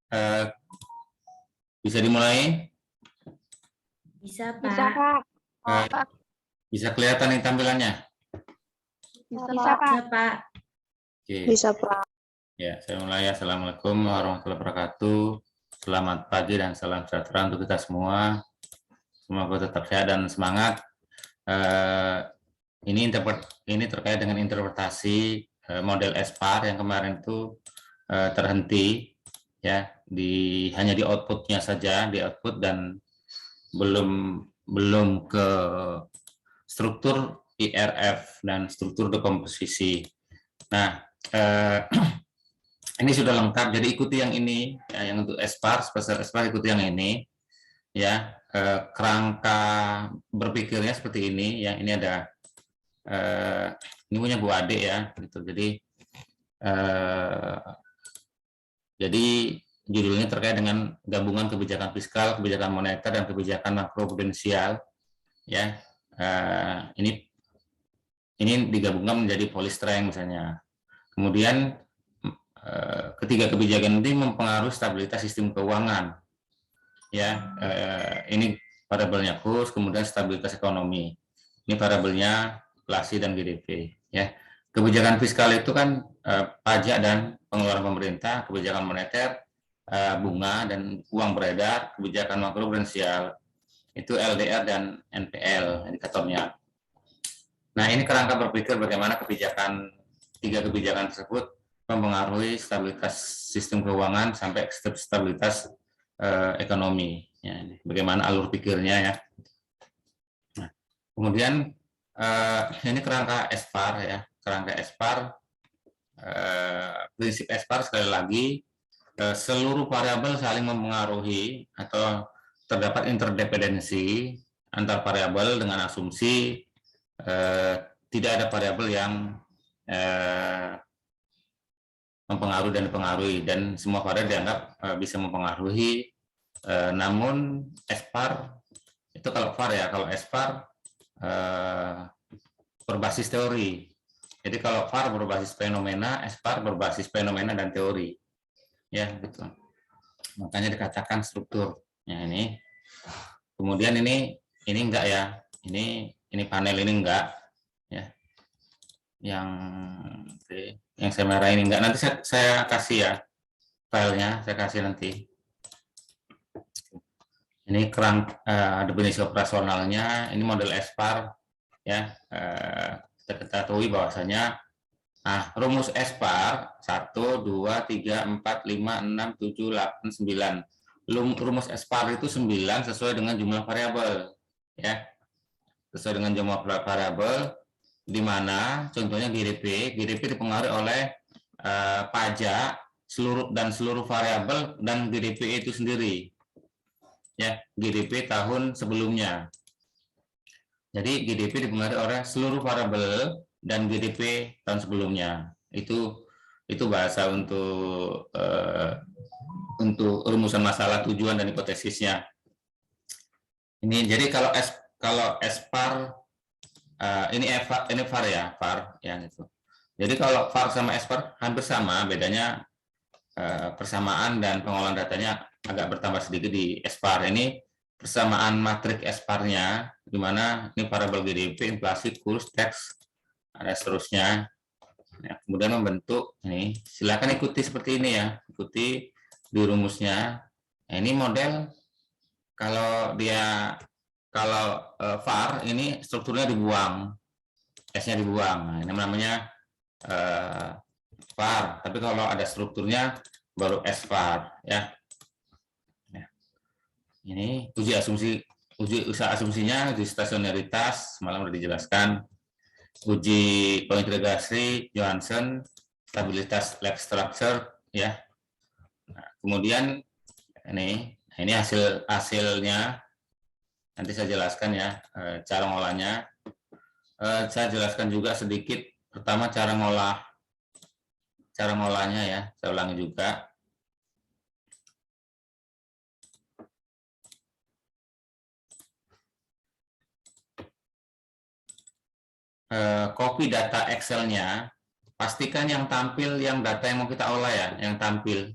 Eh, bisa dimulai? Bisa, Pak. Bisa, Pak. Eh, bisa kelihatan nih tampilannya? Bisa, Pak. Bisa, Pak. Oke. Bisa, Pak. Ya, saya mulai. Assalamualaikum warahmatullahi wabarakatuh. Selamat pagi dan salam sejahtera untuk kita semua. Semoga tetap sehat dan semangat. Ini terkait dengan interpretasi model SPAR yang kemarin itu terhenti ya hanya di outputnya saja, di output dan belum ke struktur IRF dan struktur dekomposisi. Nah, ini sudah lengkap, jadi ikuti yang ini, ya, yang untuk SPAR, spesial SPAR ikuti yang ini, ya. Kerangka berpikirnya seperti ini, yang ini ada, ini punya Bu Ade ya, gitu. Jadi judulnya terkait dengan gabungan kebijakan fiskal, kebijakan moneter, dan kebijakan makroprudensial, ya. Ini digabungkan menjadi polystrength misalnya. Kemudian ketiga kebijakan ini mempengaruhi stabilitas sistem keuangan. Ya, ini variabelnya kurs, kemudian stabilitas ekonomi. Ini variabelnya inflasi dan GDP. Ya, kebijakan fiskal itu kan pajak dan pengeluaran pemerintah, kebijakan moneter, bunga dan uang beredar, kebijakan makroprudensial itu LDR dan NPL indikatornya. Nah, ini kerangka berpikir bagaimana tiga kebijakan tersebut mempengaruhi stabilitas sistem keuangan sampai stabilitas ekonomi. Ya, bagaimana alur pikirnya ya. Nah, kemudian ini kerangka SPAR ya, kerangka SPAR, prinsip SPAR sekali lagi seluruh variabel saling mempengaruhi atau terdapat interdependensi antar variabel dengan asumsi tidak ada variabel yang mempengaruhi dan dipengaruhi, dan semua variabel dianggap bisa mempengaruhi. Namun SPAR itu kalau VAR ya, kalau SPAR berbasis teori. Jadi kalau VAR berbasis fenomena, SPAR berbasis fenomena dan teori. Ya, gitu. Makanya dikatakan struktur. Ya, ini. Kemudian ini enggak ya. Ini panel ini enggak ya. Yang saya merah ini enggak. Nanti saya kasih ya filenya, saya kasih nanti. Ini definisi operasionalnya, ini model SPAR ya. Kita ketahui bahwasanya rumus SPAR 1 2 3 4 5 6 7 8 9. Rumus SPAR itu 9 sesuai dengan jumlah variabel ya. Sesuai dengan jumlah variabel, di mana contohnya GDP dipengaruhi oleh pajak seluruh variabel dan GDP itu sendiri. Ya, GDP tahun sebelumnya. Jadi GDP dipengaruhi oleh seluruh variabel dan GDP tahun sebelumnya. Itu bahasa untuk rumusan masalah, tujuan dan hipotesisnya. Ini jadi kalau SPAR ini VAR ya, VAR ya gitu. Jadi kalau VAR sama SPAR hampir sama, bedanya persamaan dan pengolahan datanya agak bertambah sedikit di SPAR. Ini persamaan matrik SPAR-nya, di mana ini variabel GDP, inflasi, kurs, teks, ada seterusnya. Ya, kemudian membentuk ini, silakan ikuti seperti ini ya, ikuti di rumusnya. Nah, ini model kalau VAR ini strukturnya dibuang, S-nya dibuang. Nah, ini namanya VAR. Tapi kalau ada strukturnya baru SVAR ya. Ini uji usaha asumsinya, uji stasionaritas, semalam sudah dijelaskan. Uji kointegrasi Johansson, stabilitas lag structure ya. Nah, kemudian ini hasilnya nanti saya jelaskan ya, cara ngolahnya. Saya jelaskan juga sedikit pertama cara ngolahnya ya, saya ulangi juga. Copy data Excel-nya, pastikan yang tampil yang data yang mau kita olah ya, yang tampil.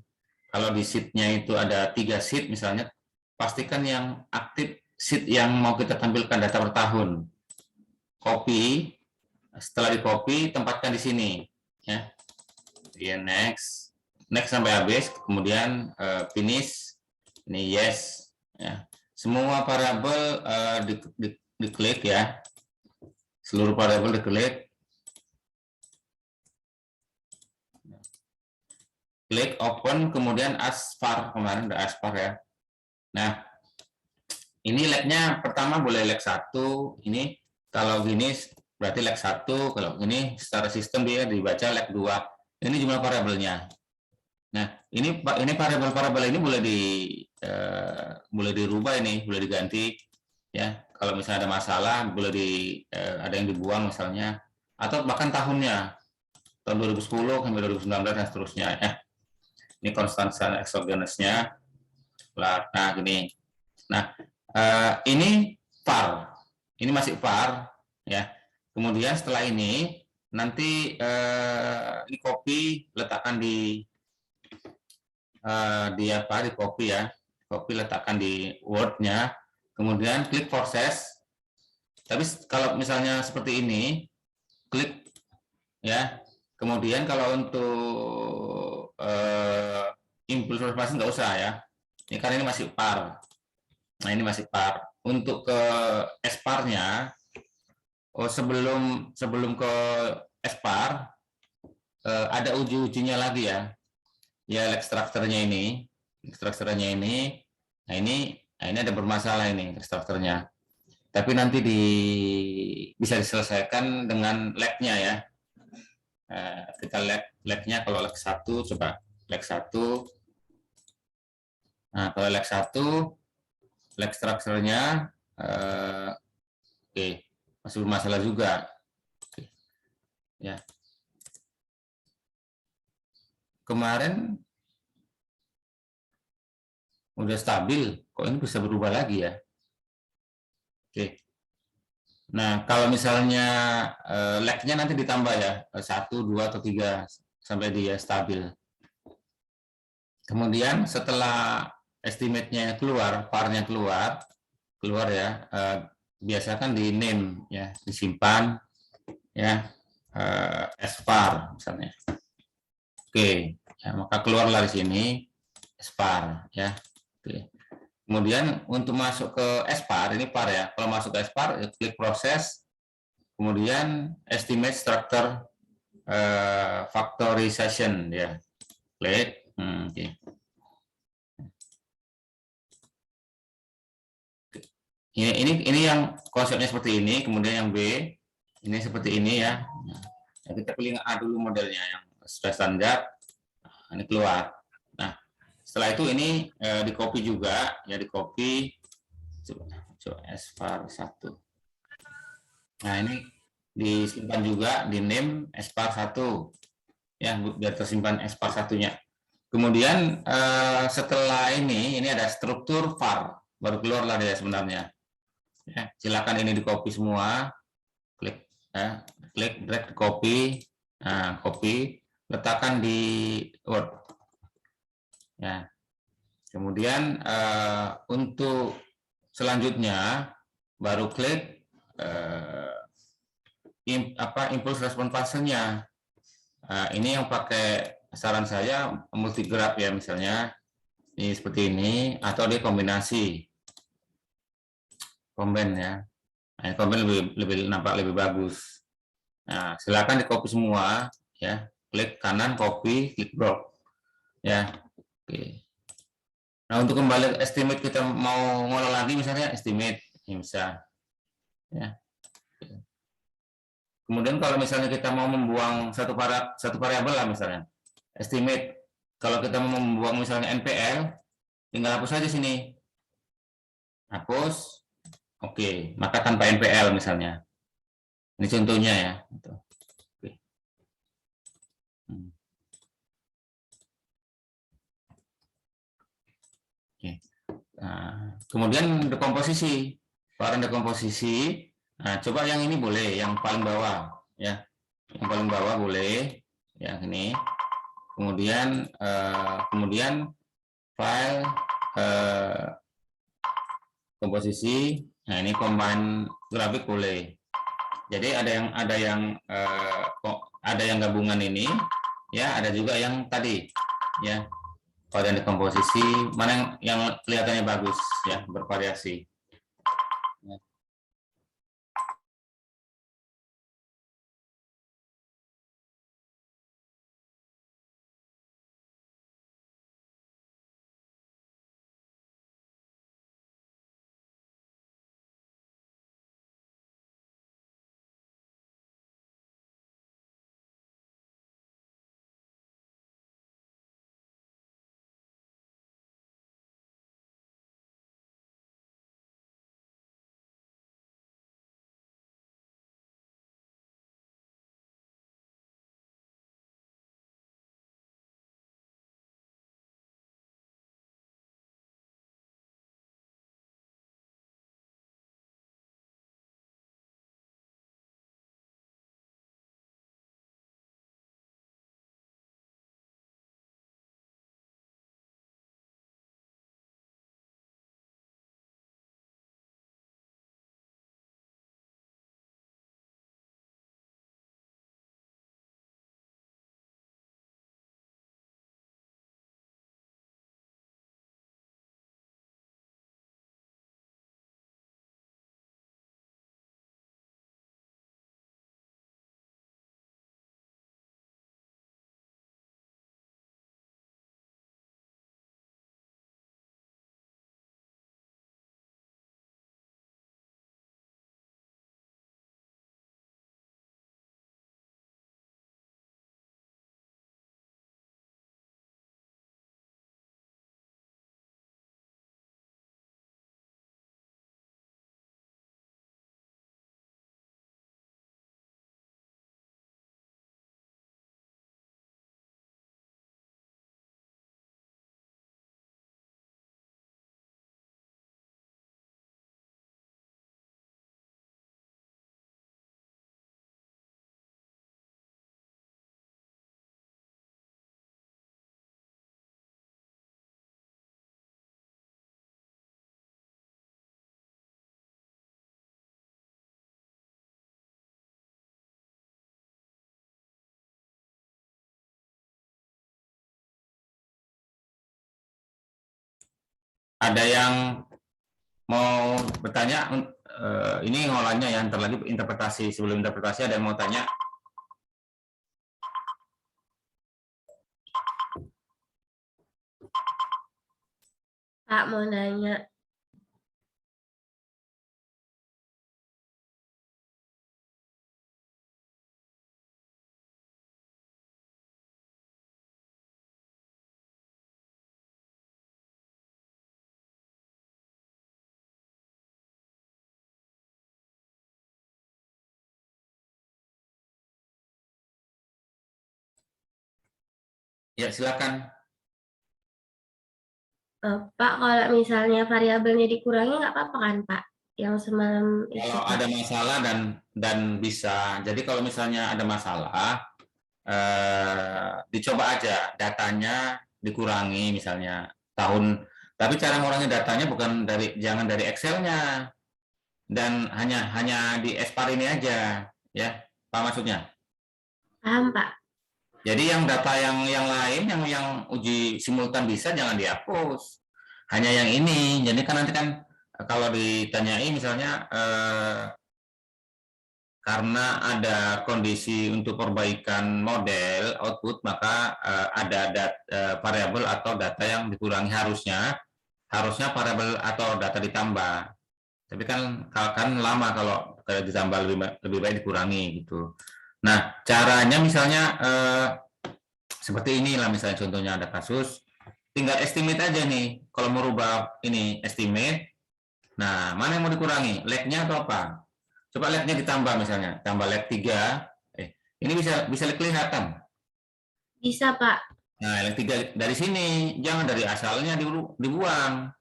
kalau di sheet-nya itu ada 3 sheet misalnya, pastikan yang aktif sheet yang mau kita tampilkan data per tahun. Copy, setelah di copy tempatkan di sini, ya. Next sampai habis, kemudian finish, ini yes, ya. Semua variabel diklik ya, seluruh variabel diklik. Klik open, kemudian aspar, kemarin ada aspar ya. Nah, ini lagnya pertama boleh lag 1, ini kalau gini berarti lag 1, kalau ini secara sistem dia dibaca lag 2. Ini jumlah variabelnya. Nah, ini variabel-variabel ini boleh dirubah, ini boleh diganti ya. Kalau misalnya ada masalah boleh ada yang dibuang misalnya, atau bahkan tahunnya, tahun 2010 sampai 2019 dan seterusnya ya. Ini konstansi exogenous-nya. Nah, gini. Nah, ini var. Ini masih var ya. Kemudian setelah ini nanti di copy, letakkan di copy ya. Copy, letakkan di Word-nya. Kemudian klik process. Tapi kalau misalnya seperti ini, klik ya. Kemudian kalau untuk impuls transformasi nggak usah ya. Ini karena ini masih par. Nah, ini masih par. Untuk ke SPAR-nya, sebelum ke SPAR, ada uji-ujinya lagi ya. Ya, strukturnya ini. Nah, ini ada bermasalah ini strukturnya. Tapi nanti bisa diselesaikan dengan lag-nya ya. Kita lag-nya kalau lag 1, coba lag 1. Nah, kalau lag 1, lag strukturnya oke, masih bermasalah juga. Ya. Kemarin udah stabil, kok ini bisa berubah lagi ya. Oke. Nah, kalau misalnya lag-nya nanti ditambah ya, 1, 2, atau 3 sampai dia stabil. Kemudian setelah estimate-nya keluar, var-nya keluar ya, biasakan di name ya, disimpan ya, as var misalnya. Oke, ya, maka keluarlah di sini SPAR ya. Oke. Kemudian untuk masuk ke SPAR, ini par ya. Kalau masuk ke SPAR, klik proses, kemudian estimate structure factorization ya. Klik. Oke. Ini yang konsepnya seperti ini, kemudian yang B ini seperti ini ya. Nah, kita pilih A dulu modelnya yang sudah standar. Nah, ini keluar. Nah, setelah itu ini di copy juga ya, di copy. Coba SPAR 1. Nah, ini disimpan juga di name SPAR 1 ya, biar tersimpan SPAR 1-nya. Kemudian setelah ini ada struktur var, baru keluarlah dia sebenarnya. Ya, silakan ini di copy semua, klik drag copy, nah copy, letakkan di Word. Ya, kemudian untuk selanjutnya baru klik impulse respon fase-nya. Nah, ini yang pakai, saran saya multigraph ya, misalnya ini seperti ini, atau dia kombinasi. Combine ya. Nah, combine lebih nampak lebih bagus. Nah, silakan di copy semua ya. Klik kanan copy, klik drop. Ya. Oke. Nah, untuk kembali estimate, kita mau ngolah lagi misalnya estimate, ini bisa. Ya. Kemudian kalau misalnya kita mau membuang satu variabel lah misalnya, estimate. Kalau kita mau membuang misalnya NPL, tinggal hapus saja sini. Hapus. Oke, maka tanpa NPL misalnya. Ini contohnya ya. Oke. Oke. Nah, kemudian dekomposisi. Varian dekomposisi. Nah, coba yang ini boleh, yang paling bawah ya. Yang paling bawah boleh, yang ini. Kemudian file komposisi. Nah, ini combine grafik boleh. Jadi ada yang gabungan ini, ya, ada juga yang tadi, ya. Kalau yang di komposisi, mana yang kelihatannya bagus, ya, bervariasi. Ya. Ada yang mau bertanya? Ini ngolahnya ya, ntar lagi interpretasi. Sebelum interpretasi ada yang mau tanya? Pak mau nanya. Ya, silakan. Pak, kalau misalnya variabelnya dikurangi nggak apa-apa kan, Pak? Yang semalam itu, Kalau Pak. ada masalah dan bisa. Jadi kalau misalnya ada masalah, dicoba aja datanya dikurangi misalnya tahun. Tapi cara ngurangi datanya bukan jangan dari Excel-nya dan hanya di SPAR ini aja, ya. Apa maksudnya? Paham, Pak? Jadi yang data yang lain yang uji simultan bisa jangan dihapus. Hanya yang ini. Jadi kan nanti kan kalau ditanyai misalnya karena ada kondisi untuk perbaikan model output, maka ada variabel atau data yang dikurangi, harusnya variabel atau data ditambah. Tapi kan lama kalau ditambah, lebih baik dikurangi gitu. Nah, caranya misalnya seperti inilah, misalnya contohnya ada kasus, tinggal estimate aja nih. Kalau merubah ini estimate, nah mana yang mau dikurangi? Lag-nya atau apa? Coba lag-nya ditambah, misalnya tambah lag 3, ini bisa kelihatan. Bisa, Pak. Nah, lag 3 dari sini, jangan dari asalnya dibuang.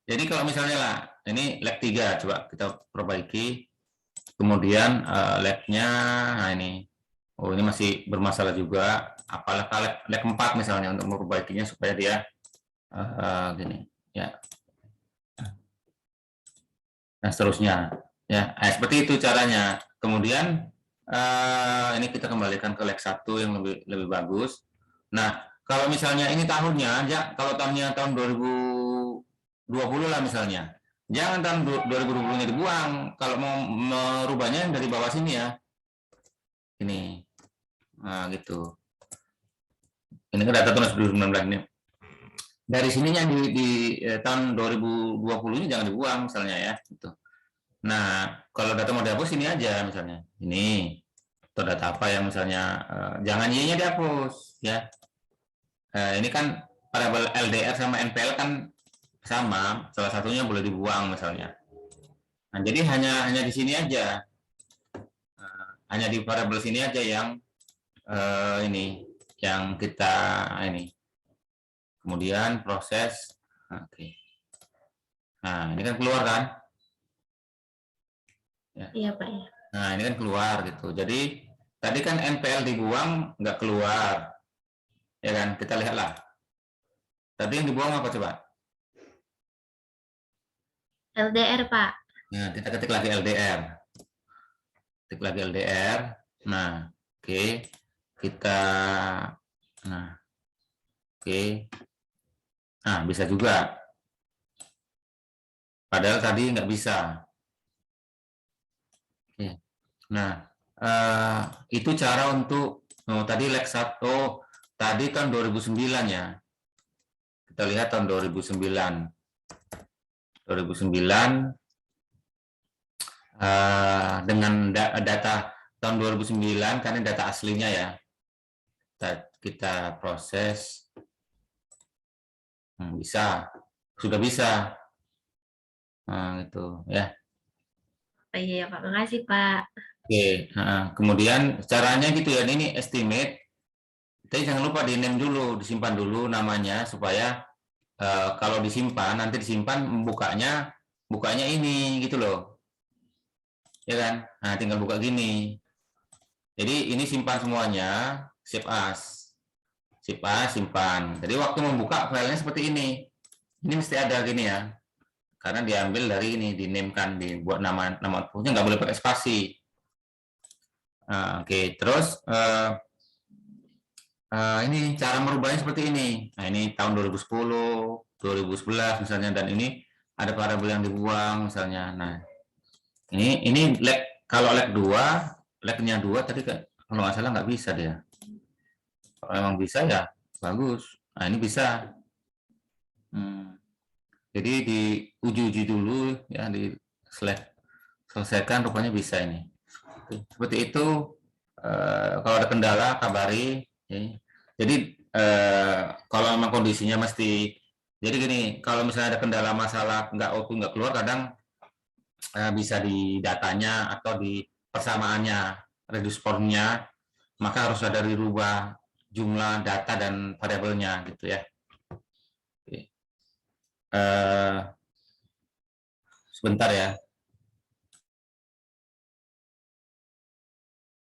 Jadi kalau misalnya lah, ini lag 3, coba kita perbaiki. Kemudian lag-nya, nah ini, oh ini masih bermasalah juga. Apalagi lag 4 misalnya, untuk memperbaikinya supaya dia gini ya. Nah seterusnya ya. Seperti itu caranya. Kemudian ini kita kembalikan ke leg 1 yang lebih bagus. Nah kalau misalnya ini tahunnya, kalau tahunnya tahun 2020 lah misalnya, jangan tahun 2020-nya dibuang. Kalau mau merubahnya dari bawah sini ya, ini, nah gitu. Ini kan data tahun 2019 ini. Dari sininya di tahun 2020-nya jangan dibuang misalnya ya. Gitu. Nah kalau data mau dihapus ini aja misalnya, ini atau data apa yang misalnya jangan Y-nya dihapus ya. Ini kan variabel LDR sama NPL kan sama, salah satunya boleh dibuang misalnya. Nah, jadi hanya di sini aja, hanya di variabel sini aja yang ini, yang kita ini. Kemudian proses, oke. Nah ini kan keluar kan? Ya. Iya Pak ya. Nah ini kan keluar gitu. Jadi tadi kan NPL dibuang nggak keluar, ya kan? Kita lihatlah. Tadi yang dibuang apa coba? LDR Pak. Nah, kita ketik lagi LDR. Ketik lagi LDR. Nah, oke. Kita, nah, oke. Nah, bisa juga. Padahal tadi nggak bisa. Oke. Nah, itu cara untuk, tadi leg 1, tadi tahun 2009 ya. Kita lihat tahun 2009. 2009 dengan data tahun 2009 karena data aslinya ya, kita proses, bisa, sudah bisa, nah, itu ya. Iya Pak, makasih Pak. Oke, kemudian caranya gitu ya, ini estimate, tapi jangan lupa di name dulu, disimpan dulu namanya supaya kalau disimpan, nanti disimpan bukanya ini gitu loh, ya kan? Nah tinggal buka gini. Jadi ini simpan semuanya, save as, simpan. Jadi waktu membuka filenya seperti ini mesti ada gini ya, karena diambil dari ini, di-name-kan, dibuat nama outputnya nggak boleh pakai spasi. Oke. Terus ini cara merubahnya seperti ini. Nah ini tahun 2010, 2011 misalnya, dan ini ada variabel yang dibuang misalnya. Nah ini leg, kalau leg 2, legnya 2 tadi kalau nggak salah nggak bisa dia. Kalau memang bisa ya bagus. Nah ini bisa. Jadi diuji dulu ya, di selesaikan, rupanya bisa ini. Seperti itu. Kalau ada kendala kabari. Ya. Jadi kalau memang kondisinya mesti, jadi gini, kalau misalnya ada kendala masalah output nggak keluar, kadang bisa di datanya atau di persamaannya, reduce formnya, maka harus ada dirubah jumlah data dan variabelnya gitu ya. Sebentar ya.